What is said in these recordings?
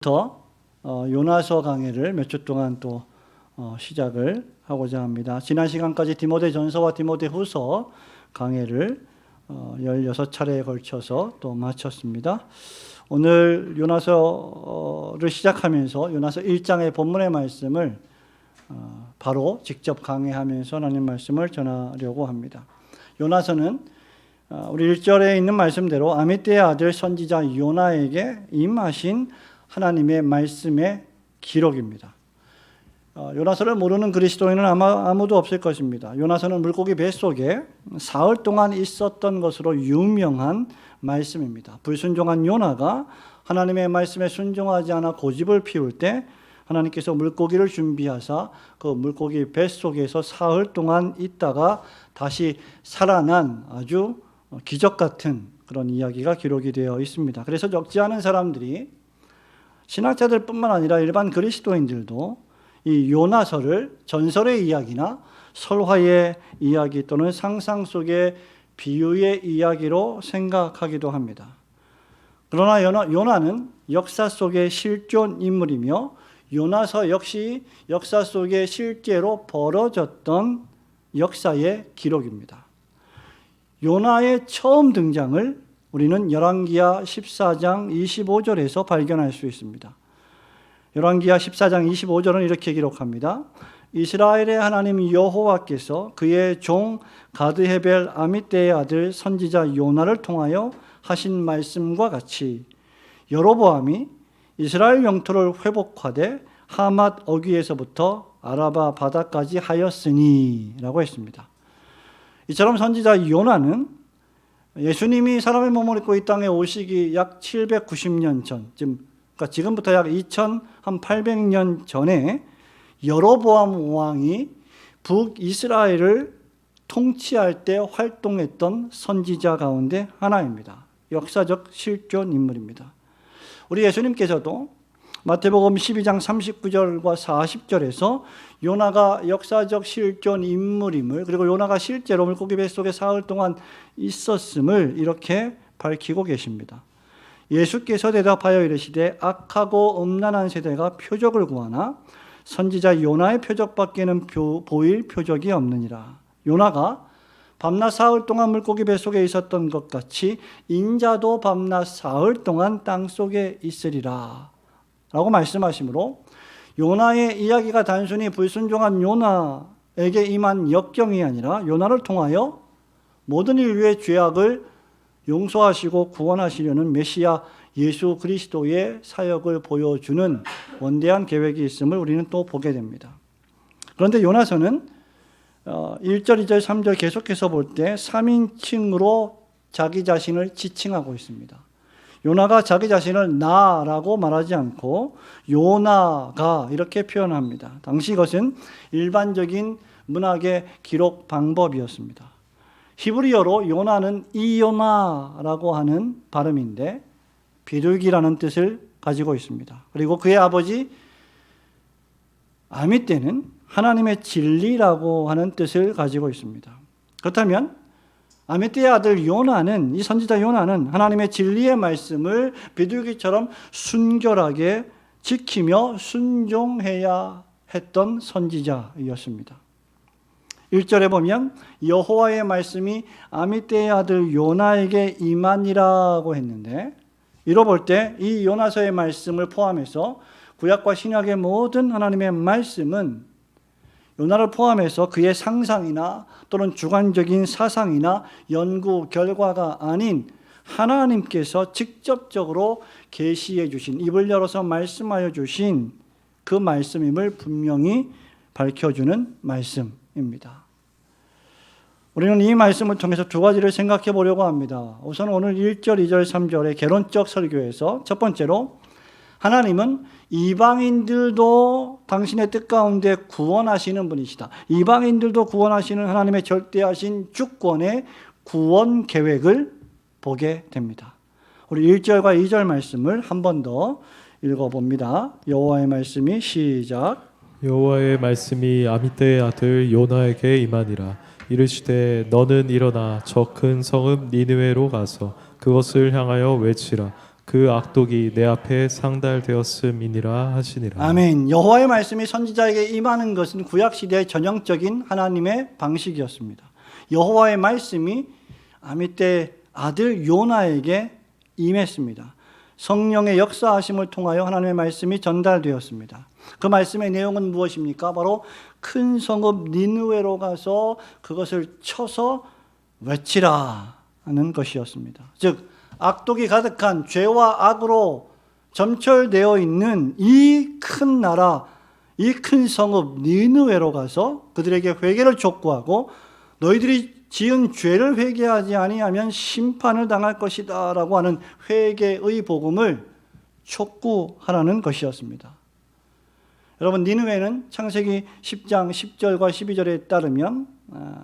부터 요나서 강해를 몇 주 동안 또 시작을 하고자 합니다. 지난 시간까지 디모데전서와 디모데후서 강해를 16차례에 걸쳐서 또 마쳤습니다. 오늘 요나서를 시작하면서 요나서 1장의 본문의 말씀을 바로 직접 강해하면서 하나님 말씀을 전하려고 합니다. 요나서는 우리 1절에 있는 말씀대로 아미떼의 아들 선지자 요나에게 임하신 하나님의 말씀의 기록입니다. 요나서를 모르는 그리스도인은 아마 아무도 없을 것입니다. 요나서는 물고기 뱃속에 사흘 동안 있었던 것으로 유명한 말씀입니다. 불순종한 요나가 하나님의 말씀에 순종하지 않아 고집을 피울 때 하나님께서 물고기를 준비하사 그 물고기 뱃속에서 사흘 동안 있다가 다시 살아난 아주 기적 같은 그런 이야기가 기록이 되어 있습니다. 그래서 적지 않은 사람들이 신학자들뿐만 아니라 일반 그리스도인들도 이 요나서를 전설의 이야기나 설화의 이야기 또는 상상 속의 비유의 이야기로 생각하기도 합니다. 그러나 요나는 역사 속의 실존 인물이며 요나서 역시 역사 속에 실제로 벌어졌던 역사의 기록입니다. 요나의 처음 등장을 우리는 열왕기하 14장 25절에서 발견할 수 있습니다. 열왕기하 14장 25절은 이렇게 기록합니다. 이스라엘의 하나님 여호와께서 그의 종 가드헤벨 아미떼의 아들 선지자 요나를 통하여 하신 말씀과 같이 여로보암이 이스라엘 영토를 회복하되 하맛 어귀에서부터 아라바 바다까지 하였으니 라고 했습니다. 이처럼 선지자 요나는 예수님이 사람의 몸을 입고 이 땅에 오시기 약 790년 전, 그러니까 지금부터 약 2800년 전에 여로보암 왕이 북이스라엘을 통치할 때 활동했던 선지자 가운데 하나입니다. 역사적 실존 인물입니다. 우리 예수님께서도 마태복음 12장 39절과 40절에서 요나가 역사적 실존 인물임을, 그리고 요나가 실제로 물고기 뱃속에 사흘 동안 있었음을 이렇게 밝히고 계십니다. 예수께서 대답하여 이르시되 악하고 음란한 세대가 표적을 구하나 선지자 요나의 표적밖에는 보일 표적이 없느니라. 요나가 밤낮 사흘 동안 물고기 뱃속에 있었던 것 같이 인자도 밤낮 사흘 동안 땅속에 있으리라 라고 말씀하시므로 요나의 이야기가 단순히 불순종한 요나에게 임한 역경이 아니라 요나를 통하여 모든 인류의 죄악을 용서하시고 구원하시려는 메시아 예수 그리스도의 사역을 보여주는 원대한 계획이 있음을 우리는 또 보게 됩니다. 그런데 요나서는 1절, 2절, 3절 계속해서 볼 때 3인칭으로 자기 자신을 지칭하고 있습니다. 요나가 자기 자신을 나라고 말하지 않고 요나가 이렇게 표현합니다. 당시 이것은 일반적인 문학의 기록 방법이었습니다. 히브리어로 요나는 이요나라고 하는 발음인데 비둘기라는 뜻을 가지고 있습니다. 그리고 그의 아버지 아미떼는 하나님의 진리라고 하는 뜻을 가지고 있습니다. 그렇다면 아미떼의 아들 요나는, 이 선지자 요나는 하나님의 진리의 말씀을 비둘기처럼 순결하게 지키며 순종해야 했던 선지자였습니다. 1절에 보면 여호와의 말씀이 아미떼의 아들 요나에게 임하니라고 했는데, 이로 볼 때 이 요나서의 말씀을 포함해서 구약과 신약의 모든 하나님의 말씀은 요나를 포함해서 그의 상상이나 또는 주관적인 사상이나 연구 결과가 아닌 하나님께서 직접적으로 계시해 주신, 입을 열어서 말씀하여 주신 그 말씀임을 분명히 밝혀주는 말씀입니다. 우리는 이 말씀을 통해서 두 가지를 생각해 보려고 합니다. 우선 오늘 1절, 2절, 3절의 개론적 설교에서 첫 번째로 하나님은 이방인들도 당신의 뜻 가운데 구원하시는 분이시다. 이방인들도 구원하시는 하나님의 절대하신 주권의 구원 계획을 보게 됩니다. 우리 1절과 2절 말씀을 한 번 더 읽어봅니다. 여호와의 말씀이 시작. 여호와의 말씀이 아미떼의 아들 요나에게 임하니라. 이르시되 너는 일어나 저 큰 성읍 니느웨로 가서 그것을 향하여 외치라. 그 악독이 내 앞에 상달되었음이니라 하시니라. 아멘. 여호와의 말씀이 선지자에게 임하는 것은 구약 시대의 전형적인 하나님의 방식이었습니다. 여호와의 말씀이 아미떼 아들 요나에게 임했습니다. 성령의 역사하심을 통하여 하나님의 말씀이 전달되었습니다. 그 말씀의 내용은 무엇입니까? 바로 큰 성읍 니느웨로 가서 그것을 쳐서 외치라 하는 것이었습니다. 즉 악독이 가득한 죄와 악으로 점철되어 있는 이 큰 나라, 이 큰 성읍 니느웨로 가서 그들에게 회개를 촉구하고 너희들이 지은 죄를 회개하지 아니하면 심판을 당할 것이다 라고 하는 회개의 복음을 촉구하라는 것이었습니다. 여러분, 니느웨는 창세기 10장 10절과 12절에 따르면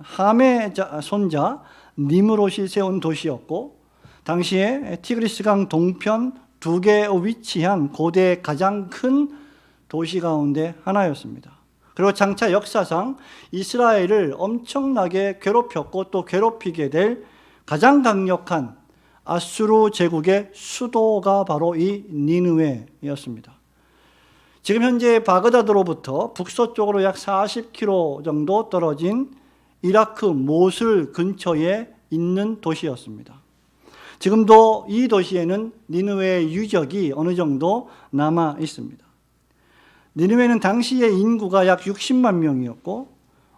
함의 손자 니므롯이 세운 도시였고 당시에 티그리스강 동편 두 개에 위치한 고대의 가장 큰 도시 가운데 하나였습니다. 그리고 장차 역사상 이스라엘을 엄청나게 괴롭혔고 또 괴롭히게 될 가장 강력한 아수르 제국의 수도가 바로 이 니느웨였습니다. 지금 현재 바그다드로부터 북서쪽으로 약 40km 정도 떨어진 이라크 모술 근처에 있는 도시였습니다. 지금도 이 도시에는 니느웨의 유적이 어느 정도 남아 있습니다. 니느웨는 당시의 인구가 약 60만 명이었고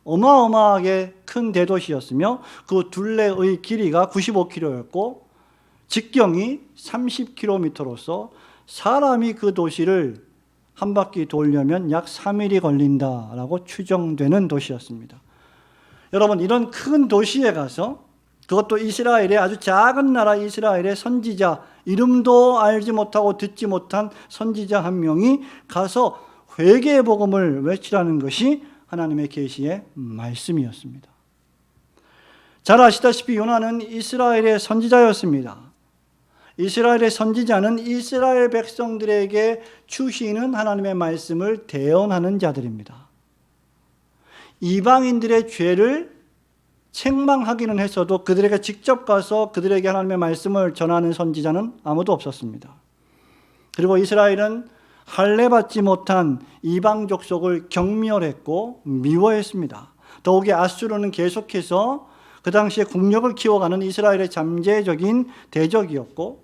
어마어마하게 큰 대도시였으며 그 둘레의 길이가 95km였고 직경이 30km로서 사람이 그 도시를 한 바퀴 돌려면 약 3일이 걸린다라고 추정되는 도시였습니다. 여러분, 이런 큰 도시에 가서 그것도 이스라엘의 아주 작은 나라 이스라엘의 선지자, 이름도 알지 못하고 듣지 못한 선지자 한 명이 가서 회개의 복음을 외치라는 것이 하나님의 계시의 말씀이었습니다. 잘 아시다시피 요나는 이스라엘의 선지자였습니다. 이스라엘의 선지자는 이스라엘 백성들에게 주시는 하나님의 말씀을 대언하는 자들입니다. 이방인들의 죄를 책망하기는 했어도 그들에게 직접 가서 그들에게 하나님의 말씀을 전하는 선지자는 아무도 없었습니다. 그리고 이스라엘은 할례받지 못한 이방 족속을 경멸했고 미워했습니다. 더욱이 아수르는 계속해서 그 당시에 국력을 키워가는 이스라엘의 잠재적인 대적이었고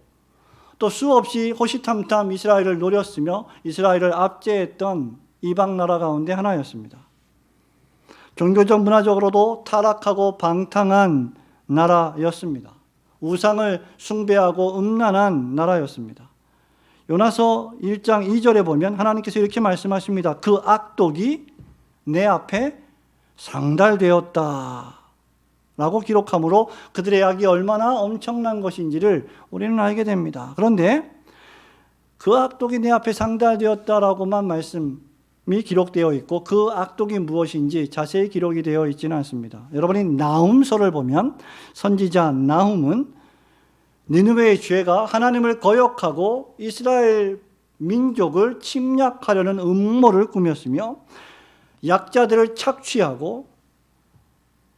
또 수없이 호시탐탐 이스라엘을 노렸으며 이스라엘을 압제했던 이방 나라 가운데 하나였습니다. 종교적 문화적으로도 타락하고 방탕한 나라였습니다. 우상을 숭배하고 음란한 나라였습니다. 요나서 1장 2절에 보면 하나님께서 이렇게 말씀하십니다. 그 악독이 내 앞에 상달되었다 라고 기록하므로 그들의 악이 얼마나 엄청난 것인지를 우리는 알게 됩니다. 그런데 그 악독이 내 앞에 상달되었다라고만 말씀이 기록되어 있고 그 악독이 무엇인지 자세히 기록이 되어 있지는 않습니다. 여러분이 나훔서를 보면 선지자 나훔은 니느웨의 죄가 하나님을 거역하고 이스라엘 민족을 침략하려는 음모를 꾸몄으며 약자들을 착취하고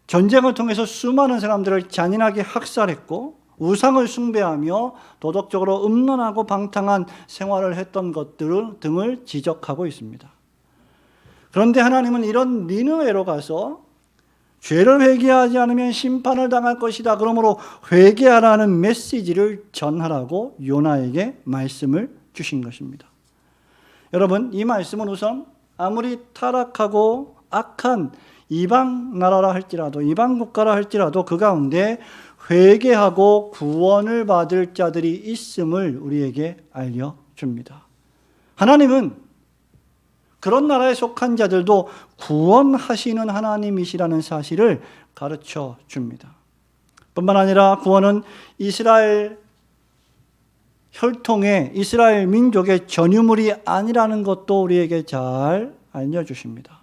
전쟁을 통해서 수많은 사람들을 잔인하게 학살했고 우상을 숭배하며 도덕적으로 음란하고 방탕한 생활을 했던 것들 등을 지적하고 있습니다. 그런데 하나님은 이런 니느웨로 가서 죄를 회개하지 않으면 심판을 당할 것이다. 그러므로 회개하라는 메시지를 전하라고 요나에게 말씀을 주신 것입니다. 여러분, 이 말씀은 우선 아무리 타락하고 악한 이방 나라라 할지라도 이방 국가라 할지라도 그 가운데 회개하고 구원을 받을 자들이 있음을 우리에게 알려줍니다. 하나님은 그런 나라에 속한 자들도 구원하시는 하나님이시라는 사실을 가르쳐 줍니다. 뿐만 아니라 구원은 이스라엘 혈통의 이스라엘 민족의 전유물이 아니라는 것도 우리에게 잘 알려주십니다.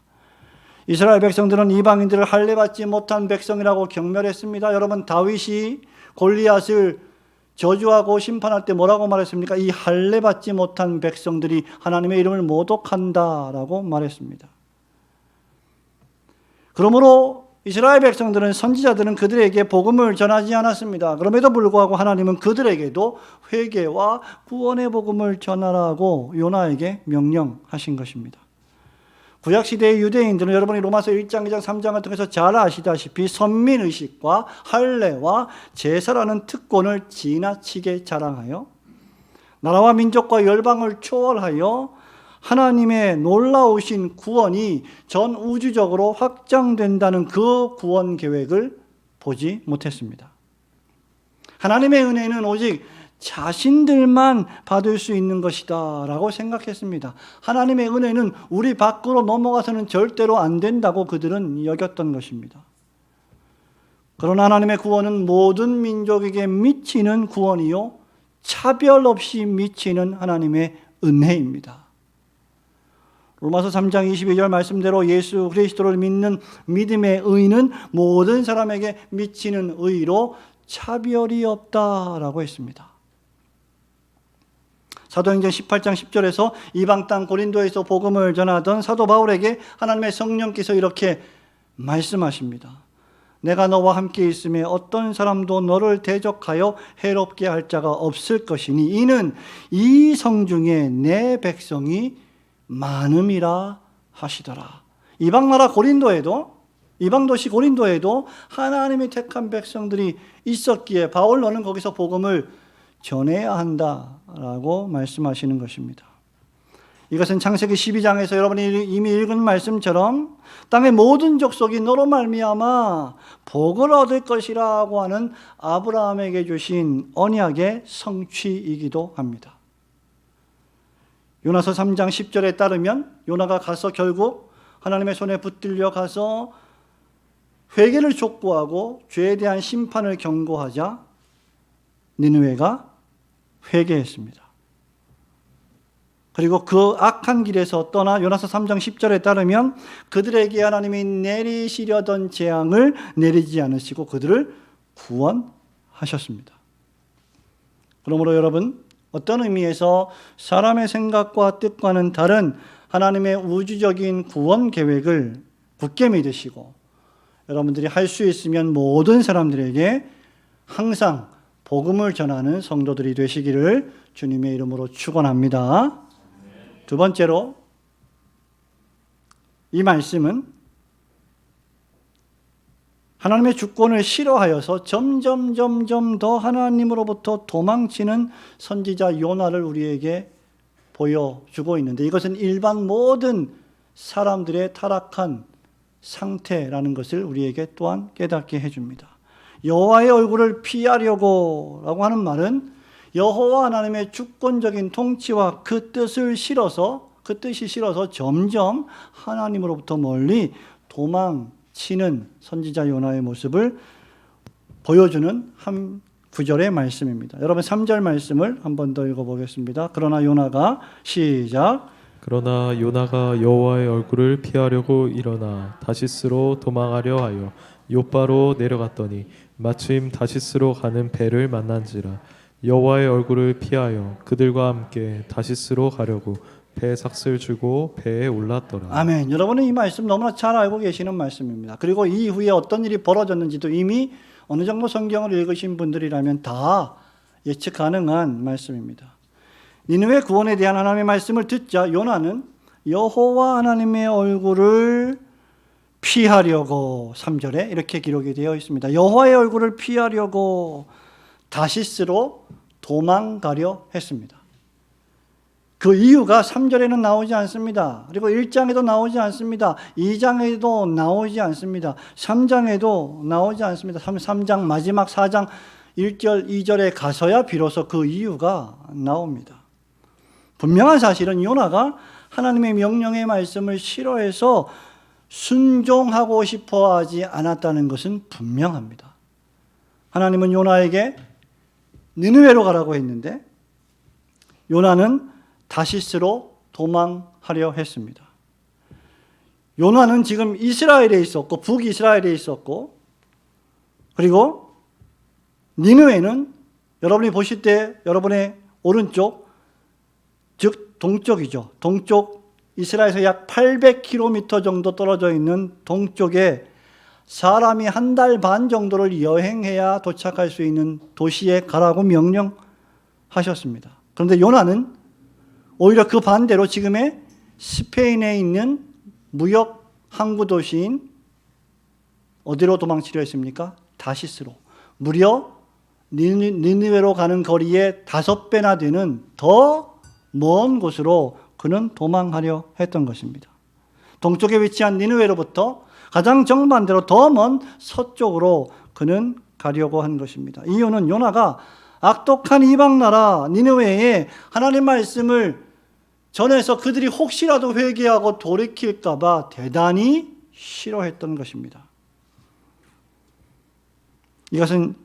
이스라엘 백성들은 이방인들을 할례받지 못한 백성이라고 경멸했습니다. 여러분, 다윗이 골리앗을 저주하고 심판할 때 뭐라고 말했습니까? 이 할례받지 못한 백성들이 하나님의 이름을 모독한다라고 말했습니다. 그러므로 이스라엘 백성들은 선지자들은 그들에게 복음을 전하지 않았습니다. 그럼에도 불구하고 하나님은 그들에게도 회개와 구원의 복음을 전하라고 요나에게 명령하신 것입니다. 구약시대의 유대인들은 여러분이 로마서 1장, 2장, 3장을 통해서 잘 아시다시피 선민의식과 할례와 제사라는 특권을 지나치게 자랑하여 나라와 민족과 열방을 초월하여 하나님의 놀라우신 구원이 전 우주적으로 확장된다는 그 구원 계획을 보지 못했습니다. 하나님의 은혜는 오직 자신들만 받을 수 있는 것이다 라고 생각했습니다. 하나님의 은혜는 우리 밖으로 넘어가서는 절대로 안 된다고 그들은 여겼던 것입니다. 그러나 하나님의 구원은 모든 민족에게 미치는 구원이요 차별 없이 미치는 하나님의 은혜입니다. 로마서 3장 22절 말씀대로 예수 그리스도를 믿는 믿음의 의는 모든 사람에게 미치는 의로 차별이 없다라고 했습니다. 사도행전 18장 10절에서 이방 땅 고린도에서 복음을 전하던 사도 바울에게 하나님의 성령께서 이렇게 말씀하십니다. 내가 너와 함께 있음에 어떤 사람도 너를 대적하여 해롭게 할 자가 없을 것이니 이는 이 성중에 내 백성이 많음이라 하시더라. 이방 나라 고린도에도, 이방 도시 고린도에도 하나님이 택한 백성들이 있었기에 바울 너는 거기서 복음을 전해야 한다라고 말씀하시는 것입니다. 이것은 창세기 12장에서 여러분이 이미 읽은 말씀처럼 땅의 모든 족속이 너로 말미암아 복을 얻을 것이라고 하는 아브라함에게 주신 언약의 성취이기도 합니다. 요나서 3장 10절에 따르면 요나가 가서 결국 하나님의 손에 붙들려 가서 회개를 촉구하고 죄에 대한 심판을 경고하자 니느웨가 회개했습니다. 그리고 그 악한 길에서 떠나 요나서 3장 10절에 따르면 그들에게 하나님이 내리시려던 재앙을 내리지 않으시고 그들을 구원하셨습니다. 그러므로 여러분, 어떤 의미에서 사람의 생각과 뜻과는 다른 하나님의 우주적인 구원 계획을 굳게 믿으시고 여러분들이 할 수 있으면 모든 사람들에게 항상 복음을 전하는 성도들이 되시기를 주님의 이름으로 축원합니다. 두 번째로 이 말씀은 하나님의 주권을 싫어하여서 점점 더 하나님으로부터 도망치는 선지자 요나를 우리에게 보여주고 있는데 이것은 일반 모든 사람들의 타락한 상태라는 것을 우리에게 또한 깨닫게 해줍니다. 여호와의 얼굴을 피하려고 라고 하는 말은 여호와 하나님의 주권적인 통치와 그 뜻이 싫어서 점점 하나님으로부터 멀리 도망치는 선지자 요나의 모습을 보여주는 한 구절의 말씀입니다. 여러분 3절 말씀을 한 번 더 읽어보겠습니다. 그러나 요나가 시작. 그러나 요나가 여호와의 얼굴을 피하려고 일어나 다시스로 도망하려 하여 욥바로 내려갔더니 마침 다시스로 가는 배를 만난지라. 여호와의 얼굴을 피하여 그들과 함께 다시스로 가려고 배 삭슬 주고 배에 올랐더라. 아멘. 여러분은 이 말씀 너무나 잘 알고 계시는 말씀입니다. 그리고 이 이후에 어떤 일이 벌어졌는지도 이미 어느 정도 성경을 읽으신 분들이라면 다 예측 가능한 말씀입니다. 니느웨 구원에 대한 하나님의 말씀을 듣자 요나는 여호와 하나님의 얼굴을 피하려고 3절에 이렇게 기록이 되어 있습니다. 여호와의 얼굴을 피하려고 다시스로 도망가려 했습니다. 그 이유가 3절에는 나오지 않습니다. 그리고 1장에도 나오지 않습니다. 2장에도 나오지 않습니다. 3장에도 나오지 않습니다. 3장 마지막 4장 1절 2절에 가서야 비로소 그 이유가 나옵니다. 분명한 사실은 요나가 하나님의 명령의 말씀을 싫어해서 순종하고 싶어 하지 않았다는 것은 분명합니다. 하나님은 요나에게 니느웨로 가라고 했는데 요나는 다시스로 도망하려 했습니다. 요나는 지금 이스라엘에 있었고 북이스라엘에 있었고 그리고 니느웨는 여러분이 보실 때 여러분의 오른쪽 즉 동쪽이죠. 동쪽 이스라엘에서 약 800km 정도 떨어져 있는 동쪽에 사람이 한 달 반 정도를 여행해야 도착할 수 있는 도시에 가라고 명령하셨습니다. 그런데 요나는 오히려 그 반대로 지금의 스페인에 있는 무역 항구 도시인 어디로 도망치려 했습니까? 다시스로. 무려 니느웨로 가는 거리의 5배나 되는 더 먼 곳으로 그는 도망하려 했던 것입니다. 동쪽에 위치한 니느웨로부터 가장 정반대로 더 먼 서쪽으로 그는 가려고 한 것입니다. 이유는 요나가 악독한 이방 나라 니느웨에 하나님 말씀을 전해서 그들이 혹시라도 회개하고 돌이킬까 봐 대단히 싫어했던 것입니다. 이것은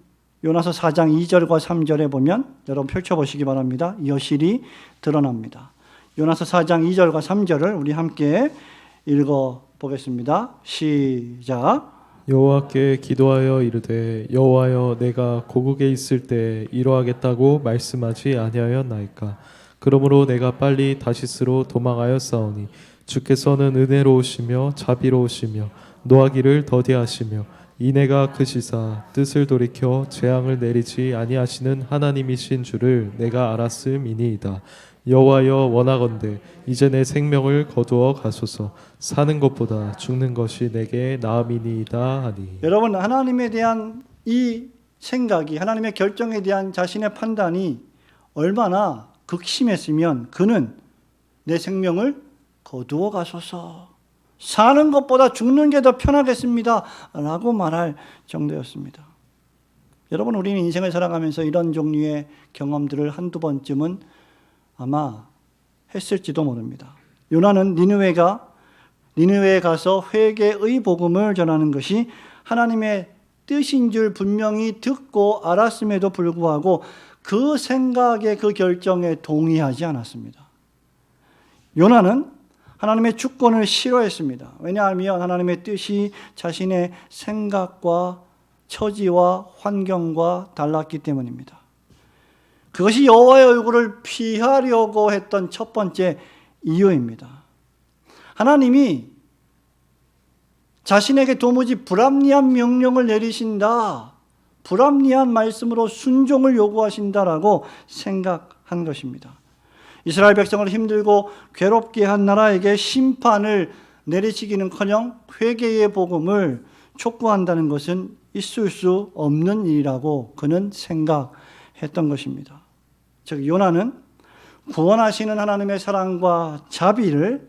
요나서 4장 2절과 3절에 보면 여러분 펼쳐보시기 바랍니다. 여실히 드러납니다. 요나서 4장 2절과 3절을 우리 함께 읽어보겠습니다. 시작. 여호와께 기도하여 이르되 여호와여 내가 고국에 있을 때 이러하겠다고 말씀하지 아니하였나이까. 그러므로 내가 빨리 다시스로 도망하였사오니 주께서는 은혜로우시며 자비로우시며 노하기를 더디하시며 이내가 크시사 뜻을 돌이켜 재앙을 내리지 아니하시는 하나님이신 줄을 내가 알았음이니이다. 여호와여 원하건대 이제 내 생명을 거두어 가소서. 사는 것보다 죽는 것이 내게 나음이니이다 하니. 여러분, 하나님에 대한 이 생각이, 하나님의 결정에 대한 자신의 판단이 얼마나 극심했으면 그는 내 생명을 거두어 가소서, 사는 것보다 죽는 게 더 편하겠습니다 라고 말할 정도였습니다. 여러분, 우리는 인생을 살아가면서 이런 종류의 경험들을 한두 번쯤은 아마 했을지도 모릅니다. 요나는 니느웨에 가서 회개의 복음을 전하는 것이 하나님의 뜻인 줄 분명히 듣고 알았음에도 불구하고 그 생각에, 그 결정에 동의하지 않았습니다. 요나는 하나님의 주권을 싫어했습니다. 왜냐하면 하나님의 뜻이 자신의 생각과 처지와 환경과 달랐기 때문입니다. 그것이 여호와의 얼굴을 피하려고 했던 첫 번째 이유입니다. 하나님이 자신에게 도무지 불합리한 명령을 내리신다, 불합리한 말씀으로 순종을 요구하신다라고 생각한 것입니다. 이스라엘 백성을 힘들고 괴롭게 한 나라에게 심판을 내리시기는커녕 회개의 복음을 촉구한다는 것은 있을 수 없는 일이라고 그는 생각했던 것입니다. 즉 요나는 구원하시는 하나님의 사랑과 자비를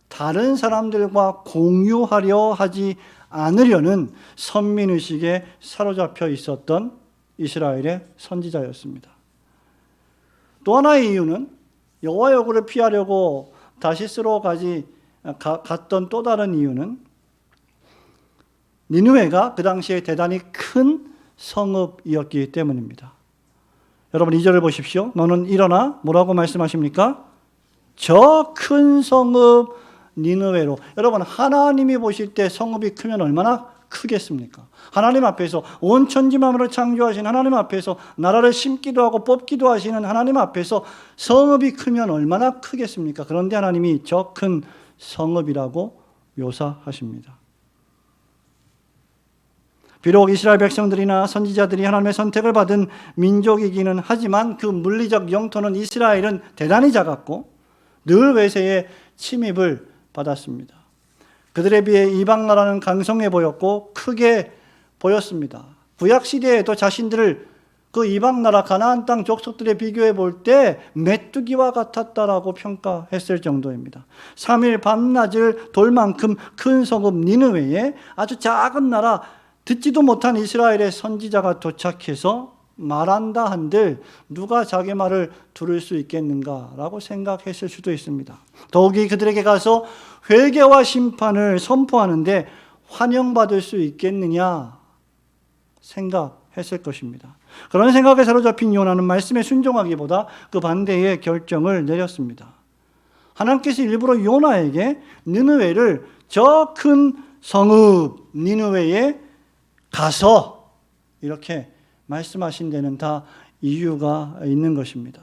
다른 사람들과 공유하려 하지 않으려는 선민의식에 사로잡혀 있었던 이스라엘의 선지자였습니다. 또 하나의 이유는 여호와의 얼굴을 피하려고 다시스로 갔던 또 다른 이유는 니느웨가 그 당시에 대단히 큰 성읍이었기 때문입니다. 여러분 2절을 보십시오. 너는 일어나 뭐라고 말씀하십니까? 저 큰 성읍 니느웨로. 여러분, 하나님이 보실 때 성읍이 크면 얼마나 크겠습니까? 하나님 앞에서, 온 천지 만물을 창조하신 하나님 앞에서 나라를 심기도 하고 뽑기도 하시는 하나님 앞에서 성읍이 크면 얼마나 크겠습니까? 그런데 하나님이 저 큰 성읍이라고 묘사하십니다. 비록 이스라엘 백성들이나 선지자들이 하나님의 선택을 받은 민족이기는 하지만 그 물리적 영토는 이스라엘은 대단히 작았고 늘 외세의 침입을 받았습니다. 그들에 비해 이방 나라는 강성해 보였고 크게 보였습니다. 구약 시대에도 자신들을 그 이방 나라 가나안 땅 족속들에 비교해 볼 때 메뚜기와 같았다라고 평가했을 정도입니다. 3일 밤낮을 돌만큼 큰 성읍 니느웨에 아주 작은 나라, 듣지도 못한 이스라엘의 선지자가 도착해서 말한다 한들 누가 자기 말을 들을 수 있겠는가라고 생각했을 수도 있습니다. 더욱이 그들에게 가서 회개와 심판을 선포하는데 환영받을 수 있겠느냐 생각했을 것입니다. 그런 생각에 사로잡힌 요나는 말씀에 순종하기보다 그 반대의 결정을 내렸습니다. 하나님께서 일부러 요나에게 니느웨를 저 큰 성읍 니느웨에 가서 이렇게 말씀하신 데는 다 이유가 있는 것입니다.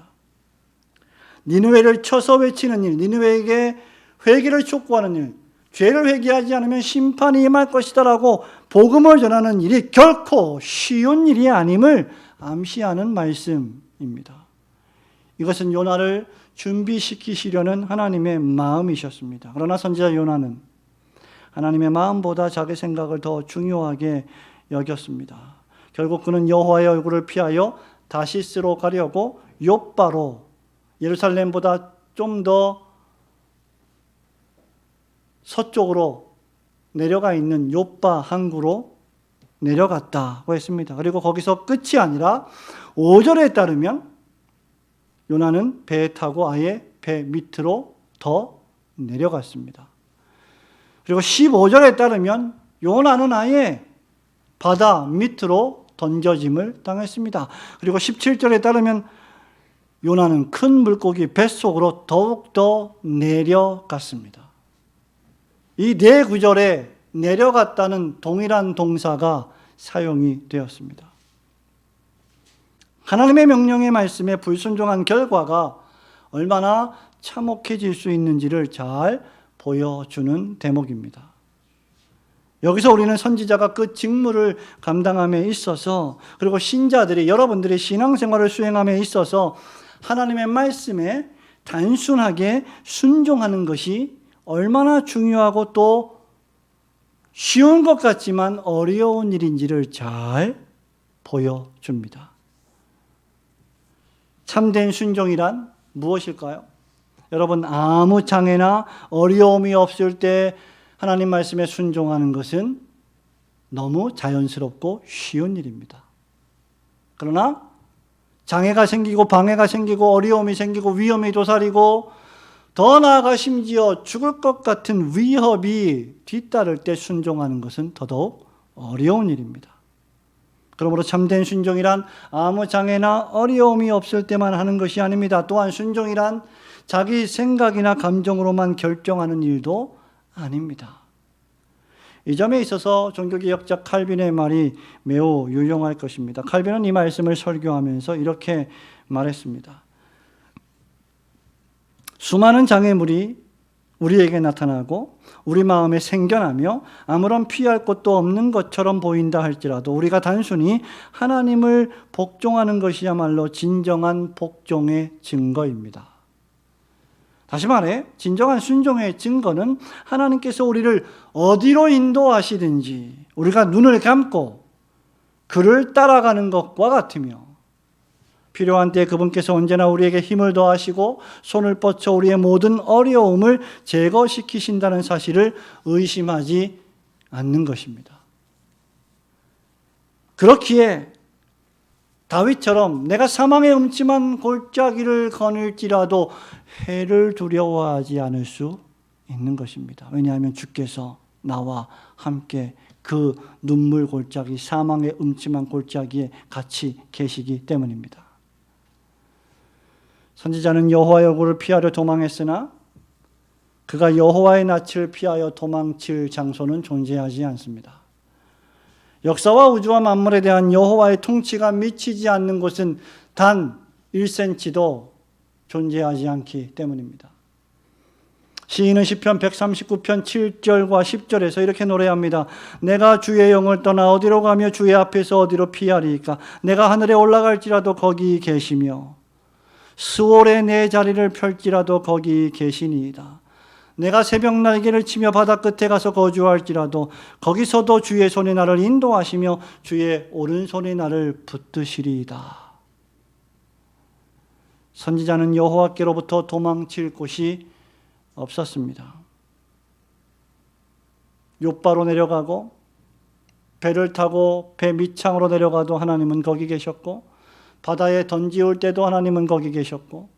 니느웨를 쳐서 외치는 일, 니느웨에게 회개를 촉구하는 일, 죄를 회개하지 않으면 심판이 임할 것이다라고 복음을 전하는 일이 결코 쉬운 일이 아님을 암시하는 말씀입니다. 이것은 요나를 준비시키시려는 하나님의 마음이셨습니다. 그러나 선지자 요나는 하나님의 마음보다 자기 생각을 더 중요하게 여겼습니다. 결국 그는 여호와의 얼굴을 피하여 다시스로 가려고 욥바로, 예루살렘보다 좀 더 서쪽으로 내려가 있는 욥바 항구로 내려갔다고 했습니다. 그리고 거기서 끝이 아니라 5절에 따르면 요나는 배에 타고 아예 배 밑으로 더 내려갔습니다. 그리고 15절에 따르면 요나는 아예 바다 밑으로 던져짐을 당했습니다. 그리고 17절에 따르면 요나는 큰 물고기 뱃속으로 더욱더 내려갔습니다. 이 네 구절에 내려갔다는 동일한 동사가 사용이 되었습니다. 하나님의 명령의 말씀에 불순종한 결과가 얼마나 참혹해질 수 있는지를 잘 보여주는 대목입니다. 여기서 우리는 선지자가 그 직무를 감당함에 있어서, 그리고 신자들이, 여러분들의 신앙생활을 수행함에 있어서 하나님의 말씀에 단순하게 순종하는 것이 얼마나 중요하고 또 쉬운 것 같지만 어려운 일인지를 잘 보여줍니다. 참된 순종이란 무엇일까요? 여러분, 아무 장애나 어려움이 없을 때 하나님 말씀에 순종하는 것은 너무 자연스럽고 쉬운 일입니다. 그러나 장애가 생기고 방해가 생기고 어려움이 생기고 위험이 도사리고 더 나아가 심지어 죽을 것 같은 위협이 뒤따를 때 순종하는 것은 더더욱 어려운 일입니다. 그러므로 참된 순종이란 아무 장애나 어려움이 없을 때만 하는 것이 아닙니다. 또한 순종이란 자기 생각이나 감정으로만 결정하는 일도 아닙니다. 이 점에 있어서 종교개혁자 칼빈의 말이 매우 유용할 것입니다. 칼빈은 이 말씀을 설교하면서 이렇게 말했습니다. 수많은 장애물이 우리에게 나타나고 우리 마음에 생겨나며 아무런 피할 곳도 없는 것처럼 보인다 할지라도 우리가 단순히 하나님을 복종하는 것이야말로 진정한 복종의 증거입니다. 다시 말해, 진정한 순종의 증거는 하나님께서 우리를 어디로 인도하시든지 우리가 눈을 감고 그를 따라가는 것과 같으며, 필요한 때 그분께서 언제나 우리에게 힘을 더하시고 손을 뻗쳐 우리의 모든 어려움을 제거시키신다는 사실을 의심하지 않는 것입니다. 그렇기에 다윗처럼 내가 사망의 음침한 골짜기를 거닐지라도 해를 두려워하지 않을 수 있는 것입니다. 왜냐하면 주께서 나와 함께 그 눈물 골짜기, 사망의 음침한 골짜기에 같이 계시기 때문입니다. 선지자는 여호와의 얼굴을 피하려 도망했으나 그가 여호와의 낯을 피하여 도망칠 장소는 존재하지 않습니다. 역사와 우주와 만물에 대한 여호와의 통치가 미치지 않는 곳은 단 1cm도 존재하지 않기 때문입니다. 시인은 시편 139편 7절과 10절에서 이렇게 노래합니다. 내가 주의 영을 떠나 어디로 가며 주의 앞에서 어디로 피하리이까? 내가 하늘에 올라갈지라도 거기 계시며 스올에 내 자리를 펼지라도 거기 계시니이다. 내가 새벽 날개를 치며 바다 끝에 가서 거주할지라도 거기서도 주의 손이 나를 인도하시며 주의 오른손이 나를 붙드시리이다. 선지자는 여호와께로부터 도망칠 곳이 없었습니다. 욥바로 내려가고 배를 타고 배 밑창으로 내려가도 하나님은 거기 계셨고, 바다에 던지올 때도 하나님은 거기 계셨고,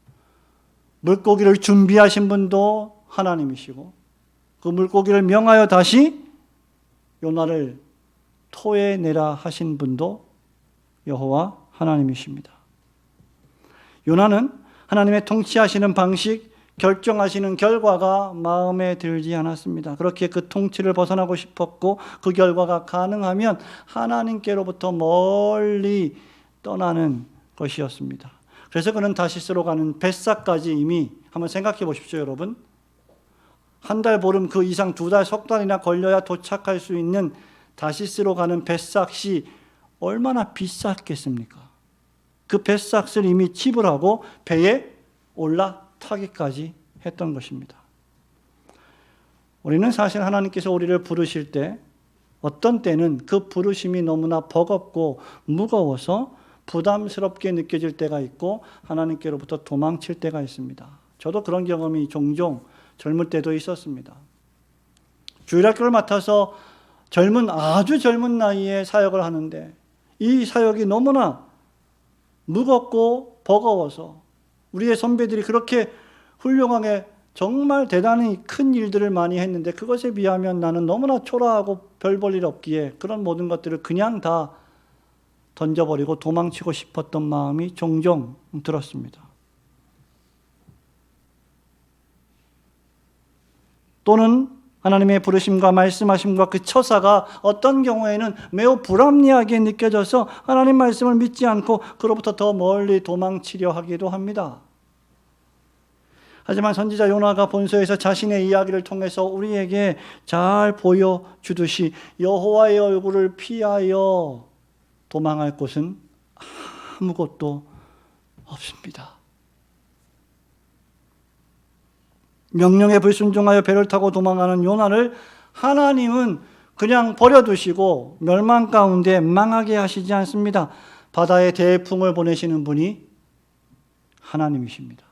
물고기를 준비하신 분도 하나님이시고, 그 물고기를 명하여 다시 요나를 토해내라 하신 분도 여호와 하나님이십니다. 요나는 하나님의 통치하시는 방식, 결정하시는 결과가 마음에 들지 않았습니다. 그렇게 그 통치를 벗어나고 싶었고, 그 결과가 가능하면 하나님께로부터 멀리 떠나는 것이었습니다. 그래서 그는 다시스로 가는 벳사까지 이미 한번 생각해 보십시오, 여러분. 한 달 보름 그 이상 2달, 석 달이나 걸려야 도착할 수 있는 다시스로 가는 뱃삭시 얼마나 비쌌겠습니까? 그 뱃삭을 이미 지불하고 배에 올라타기까지 했던 것입니다. 우리는 사실 하나님께서 우리를 부르실 때 어떤 때는 그 부르심이 너무나 버겁고 무거워서 부담스럽게 느껴질 때가 있고 하나님께로부터 도망칠 때가 있습니다. 저도 그런 경험이 종종 젊을 때도 있었습니다. 주일학교를 맡아서 아주 젊은 나이에 사역을 하는데 이 사역이 너무나 무겁고 버거워서 우리의 선배들이 그렇게 훌륭하게 정말 대단히 큰 일들을 많이 했는데 그것에 비하면 나는 너무나 초라하고 별 볼 일 없기에 그런 모든 것들을 그냥 다 던져버리고 도망치고 싶었던 마음이 종종 들었습니다. 또는 하나님의 부르심과 말씀하심과 그 처사가 어떤 경우에는 매우 불합리하게 느껴져서 하나님 말씀을 믿지 않고 그로부터 더 멀리 도망치려 하기도 합니다. 하지만 선지자 요나가 본서에서 자신의 이야기를 통해서 우리에게 잘 보여주듯이 여호와의 얼굴을 피하여 도망할 곳은 아무것도 없습니다. 명령에 불순종하여 배를 타고 도망가는 요나를 하나님은 그냥 버려두시고 멸망 가운데 망하게 하시지 않습니다. 바다에 대풍을 보내시는 분이 하나님이십니다.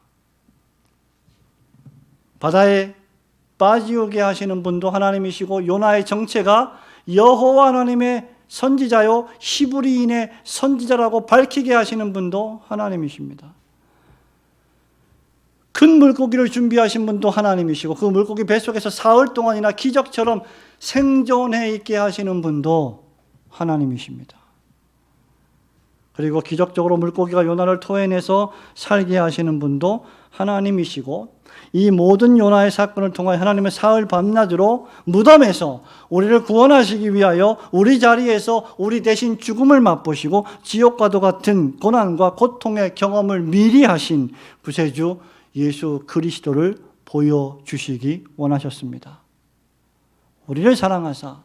바다에 빠지게 하시는 분도 하나님이시고 요나의 정체가 여호와 하나님의 선지자요 히브리인의 선지자라고 밝히게 하시는 분도 하나님이십니다. 큰 물고기를 준비하신 분도 하나님이시고 그 물고기 뱃속에서 사흘 동안이나 기적처럼 생존해 있게 하시는 분도 하나님이십니다. 그리고 기적적으로 물고기가 요나를 토해내서 살게 하시는 분도 하나님이시고 이 모든 요나의 사건을 통하여 하나님은 사흘 밤낮으로 무덤에서 우리를 구원하시기 위하여 우리 자리에서 우리 대신 죽음을 맛보시고 지옥과도 같은 고난과 고통의 경험을 미리 하신 구세주 예수 그리스도를 보여주시기 원하셨습니다. 우리를 사랑하사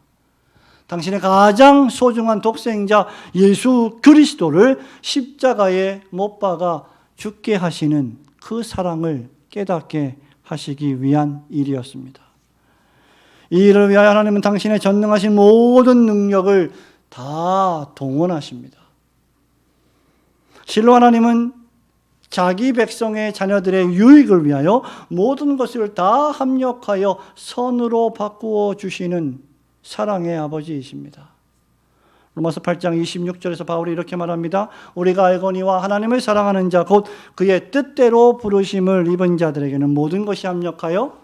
당신의 가장 소중한 독생자 예수 그리스도를 십자가에 못 박아 죽게 하시는 그 사랑을 깨닫게 하시기 위한 일이었습니다. 이 일을 위하여 하나님은 당신의 전능하신 모든 능력을 다 동원하십니다. 실로 하나님은 자기 백성의 자녀들의 유익을 위하여 모든 것을 다 합력하여 선으로 바꾸어 주시는 사랑의 아버지이십니다. 로마서 8장 26절에서 바울이 이렇게 말합니다. 우리가 알거니와 하나님을 사랑하는 자 곧 그의 뜻대로 부르심을 입은 자들에게는 모든 것이 합력하여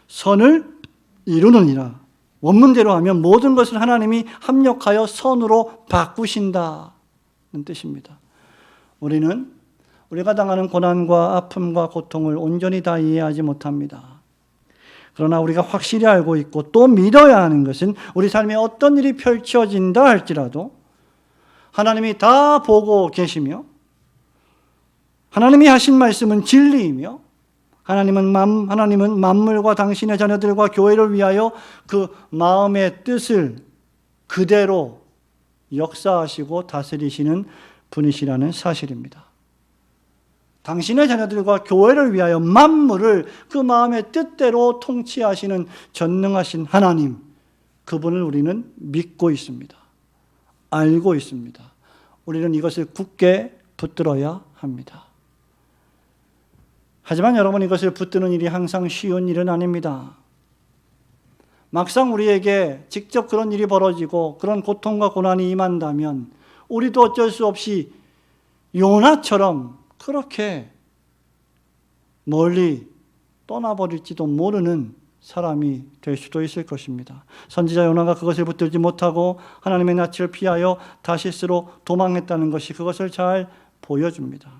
선을 이루느니라. 원문대로 하면 모든 것을 하나님이 합력하여 선으로 바꾸신다는 뜻입니다. 우리가 당하는 고난과 아픔과 고통을 온전히 다 이해하지 못합니다. 그러나 우리가 확실히 알고 있고 또 믿어야 하는 것은 우리 삶에 어떤 일이 펼쳐진다 할지라도 하나님이 다 보고 계시며 하나님이 하신 말씀은 진리이며 하나님은 만물과 당신의 자녀들과 교회를 위하여 그 마음의 뜻을 그대로 역사하시고 다스리시는 분이시라는 사실입니다. 당신의 자녀들과 교회를 위하여 만물을 그 마음의 뜻대로 통치하시는 전능하신 하나님, 그분을 우리는 믿고 있습니다. 알고 있습니다. 우리는 이것을 굳게 붙들어야 합니다. 하지만 여러분, 이것을 붙드는 일이 항상 쉬운 일은 아닙니다. 막상 우리에게 직접 그런 일이 벌어지고 그런 고통과 고난이 임한다면 우리도 어쩔 수 없이 요나처럼 그렇게 멀리 떠나버릴지도 모르는 사람이 될 수도 있을 것입니다. 선지자 요나가 그것을 붙들지 못하고 하나님의 낯을 피하여 다시스로 도망했다는 것이 그것을 잘 보여줍니다.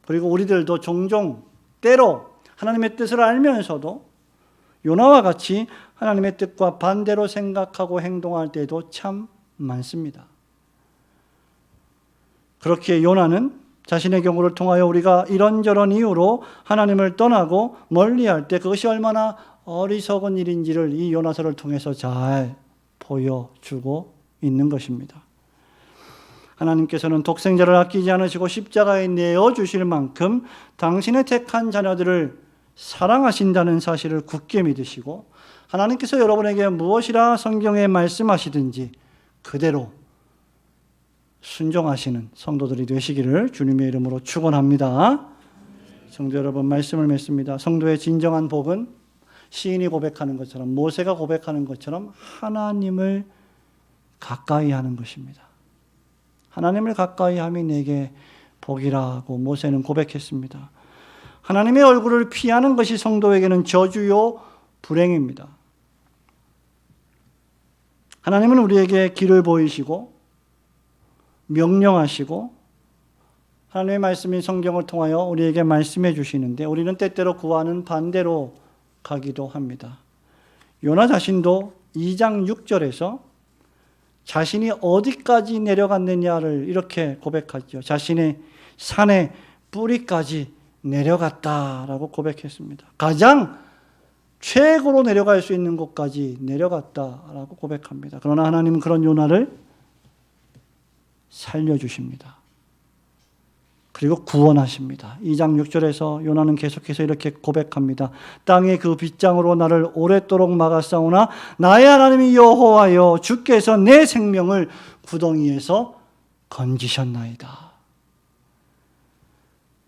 그리고 우리들도 종종 때로 하나님의 뜻을 알면서도 요나와 같이 하나님의 뜻과 반대로 생각하고 행동할 때도 참 많습니다. 그렇게 요나는 자신의 경우를 통하여 우리가 이런저런 이유로 하나님을 떠나고 멀리할 때 그것이 얼마나 어리석은 일인지를 이 요나서를 통해서 잘 보여주고 있는 것입니다. 하나님께서는 독생자를 아끼지 않으시고 십자가에 내어주실 만큼 당신의 택한 자녀들을 사랑하신다는 사실을 굳게 믿으시고, 하나님께서 여러분에게 무엇이라 성경에 말씀하시든지 그대로 순종하시는 성도들이 되시기를 주님의 이름으로 축원합니다. 성도 여러분, 말씀을 맺습니다. 성도의 진정한 복은 시인이 고백하는 것처럼, 모세가 고백하는 것처럼 하나님을 가까이 하는 것입니다. 하나님을 가까이 함이 내게 복이라고 모세는 고백했습니다. 하나님의 얼굴을 피하는 것이 성도에게는 저주요 불행입니다. 하나님은 우리에게 길을 보이시고 명령하시고 하나님의 말씀인 성경을 통하여 우리에게 말씀해 주시는데, 우리는 때때로 그와는 반대로 가기도 합니다. 요나 자신도 2장 6절에서 자신이 어디까지 내려갔느냐를 이렇게 고백하죠. 자신의 산의 뿌리까지 내려갔다라고 고백했습니다. 가장 최고로 내려갈 수 있는 곳까지 내려갔다라고 고백합니다. 그러나 하나님은 그런 요나를 살려주십니다. 그리고 구원하십니다. 2장 6절에서 요나는 계속해서 이렇게 고백합니다. 땅의 그 빗장으로 나를 오랫도록 막았사오나 나의 하나님이 여호와여 주께서 내 생명을 구덩이에서 건지셨나이다.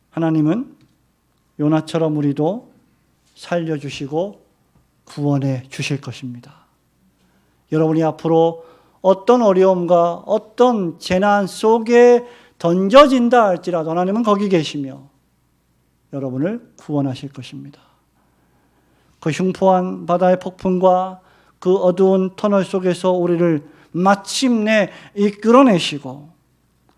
하나님은 요나처럼 우리도 살려주시고 구원해 주실 것입니다. 여러분이 앞으로 어떤 어려움과 어떤 재난 속에 던져진다 할지라도 하나님은 거기 계시며 여러분을 구원하실 것입니다. 그 흉포한 바다의 폭풍과 그 어두운 터널 속에서 우리를 마침내 이끌어내시고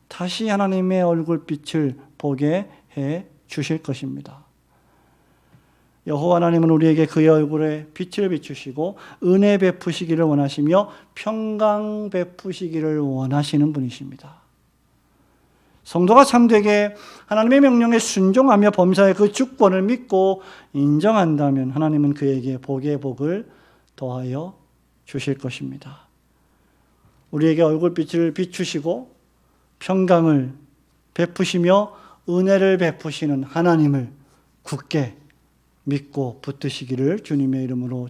다시 하나님의 얼굴빛을 보게 해 주실 것입니다. 여호와 하나님은 우리에게 그의 얼굴에 빛을 비추시고 은혜 베푸시기를 원하시며 평강 베푸시기를 원하시는 분이십니다. 성도가 참되게 하나님의 명령에 순종하며 범사의 그 주권을 믿고 인정한다면 하나님은 그에게 복의 복을 더하여 주실 것입니다. 우리에게 얼굴빛을 비추시고 평강을 베푸시며 은혜를 베푸시는 하나님을 굳게 믿고 붙드시기를 주님의 이름으로